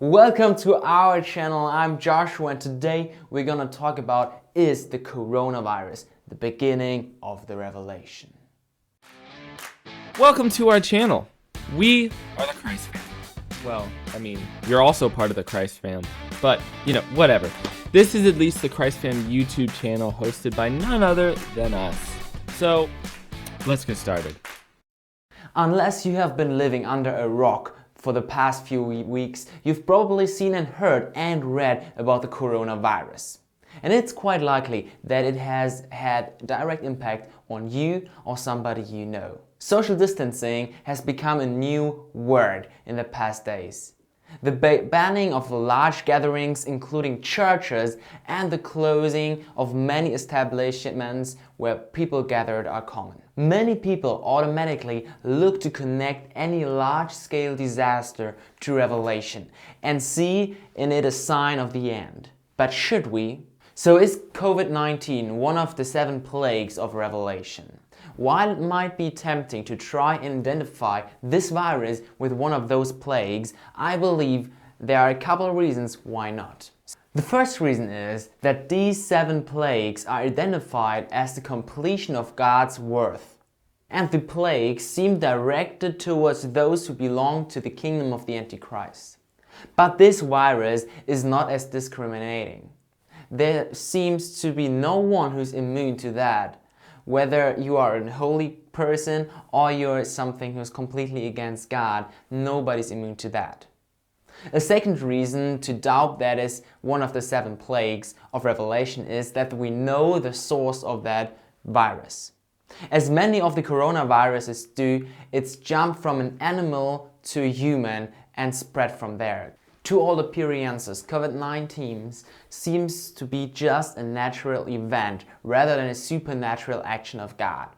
Welcome to our channel. I'm Joshua and today we're gonna talk about is the coronavirus the beginning of the revelation? Welcome to our channel. We are the Christ fam. Well, I mean, you're also part of the Christ fam, but whatever. This is at least the Christ fam YouTube channel hosted by none other than us. So, let's get started. Unless you have been living under a rock for the past few weeks, you've probably seen and heard and read about the coronavirus. And it's quite likely that it has had direct impact on you or somebody you know. Social distancing has become a new word in the past days. The banning of large gatherings, including churches, and the closing of many establishments where people gathered are common. Many people automatically look to connect any large-scale disaster to Revelation and see in it a sign of the end. But should we? So is COVID-19 one of the 7 plagues of Revelation? While it might be tempting to try and identify this virus with one of those plagues, I believe there are a couple of reasons why not. The first reason is that these 7 plagues are identified as the completion of God's worth. And the plagues seem directed towards those who belong to the kingdom of the Antichrist. But this virus is not as discriminating. There seems to be no one who's immune to that. Whether you are a holy person or you're something who's completely against God, nobody's immune to that. A second reason to doubt that is one of the 7 plagues of Revelation is that we know the source of that virus. As many of the coronaviruses do, it's jumped from an animal to a human and spread from there. To all appearances, COVID-19 seems to be just a natural event rather than a supernatural action of God.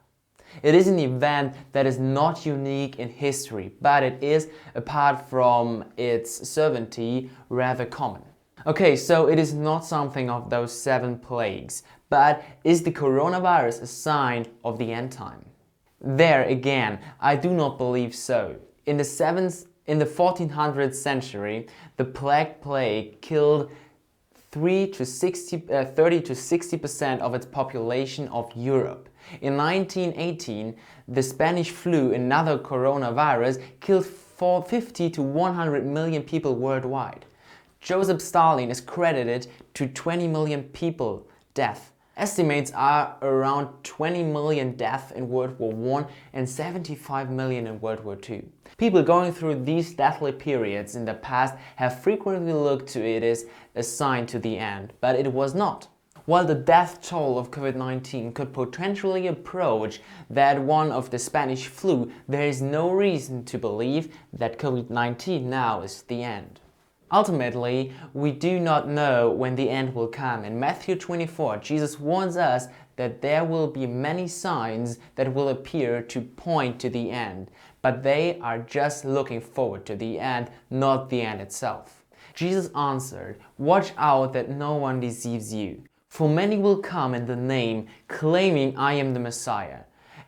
It is an event that is not unique in history, but it is, apart from its sovereignty, rather common. Okay, so it is not something of those 7 plagues, but is the coronavirus a sign of the end time? There again, I do not believe so. In the 1400th century, the plague killed 30 to 60% of its population of Europe. In 1918, the Spanish flu, another coronavirus, killed 50 to 100 million people worldwide. Joseph Stalin is credited to 20 million people death. Estimates are around 20 million deaths in World War I and 75 million in World War II. People going through these deathly periods in the past have frequently looked to it as a sign to the end, but it was not. While the death toll of COVID-19 could potentially approach that one of the Spanish flu, there is no reason to believe that COVID-19 now is the end. Ultimately, we do not know when the end will come. In Matthew 24, Jesus warns us that there will be many signs that will appear to point to the end, but they are just looking forward to the end, not the end itself. Jesus answered, "Watch out that no one deceives you, for many will come in the name, claiming I am the Messiah,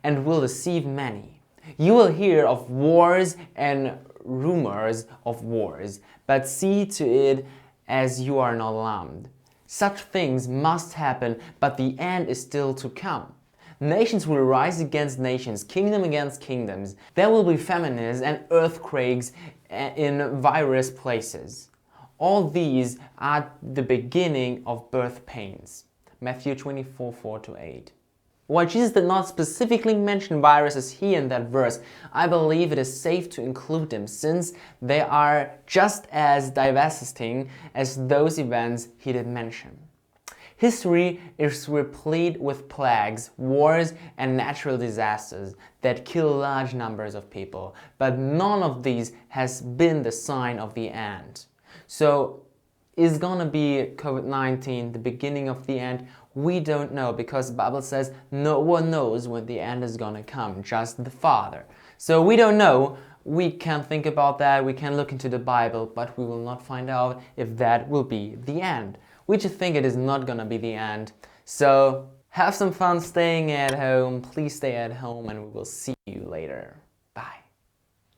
and will deceive many. You will hear of wars and rumors of wars, but see to it as you are not alarmed. Such things must happen, but the end is still to come. Nations will rise against nations, kingdom against kingdoms. There will be famines and earthquakes in various places. All these are the beginning of birth pains." Matthew 24, 4-8. While Jesus did not specifically mention viruses here in that verse, I believe it is safe to include them since they are just as devastating as those events he did mention. History is replete with plagues, wars, and natural disasters that kill large numbers of people, but none of these has been the sign of the end. So, is gonna be COVID-19 the beginning of the end? We don't know, because the Bible says no one knows when the end is gonna come, just the Father. So we don't know. We can think about that, we can look into the Bible, but we will not find out if that will be the end. We just think it is not gonna be the end. So have some fun staying at home, please stay at home, and we will see you later. Bye.